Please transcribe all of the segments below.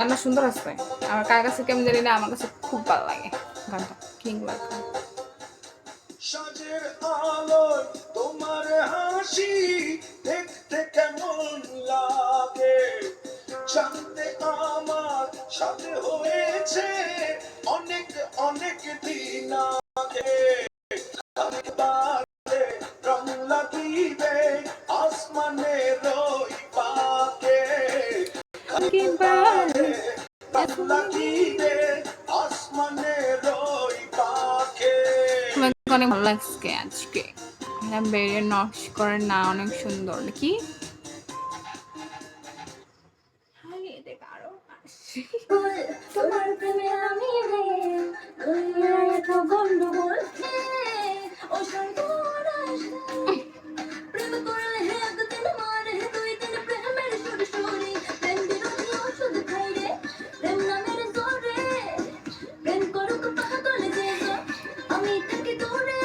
গানটা সুন্দর আছে। আমার কার কাছে কেমন জানি না, আমার কাছে খুব ভালো লাগে গানটা। কিংবা সাজের আলোয় তোমার হাসি দেখতে কেমন লাগে, জানতে আমার সাথে হয়েছে অনেক অনেক দিন আগে। রং লাগিবে আসমানের ওই পাকে, রং লাগিবে আসমানের ওই পাকে। অনেক ভালো লাগছে আজকে। বেড়ে নকশ করে না, অনেক সুন্দর কি তোমার প্রেমে আমি দুনিয়ায় এত গন্ডগোল ও সর্বনাশ প্রেম করলে হে একদিন মারে দুই দিন প্রেমের সুরসুরি প্রেম বিরোধী ওষুধ খাই রে প্রেম নামের জোরে প্রেম করুক পাগল যে আমি তাকে দূরে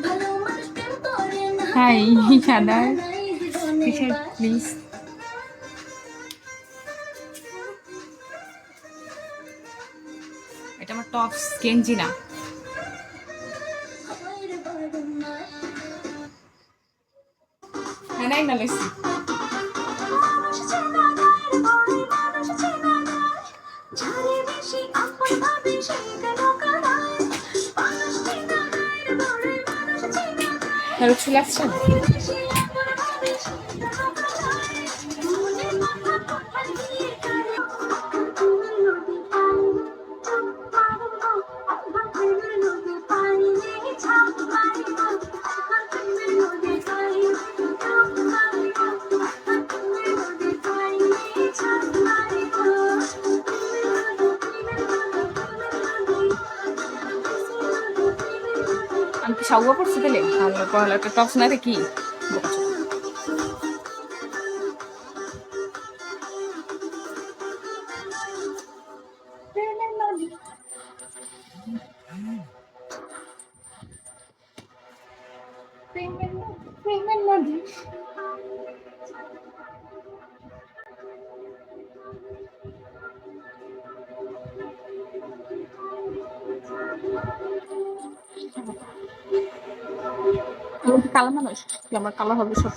ভালো মানুষ প্রেম করে না। হাই সাদার প্লিজ। এটা আমার টপস গেঞ্জি না। হ্যাঁ নাই না লেসি তাহলে চলে আসছেন। আমি কি সাউয়া পড়ছি তাহলে ভালো পড়ালো একটা টপস না রে কি কালো মানুষ আমার কালো হবে সব।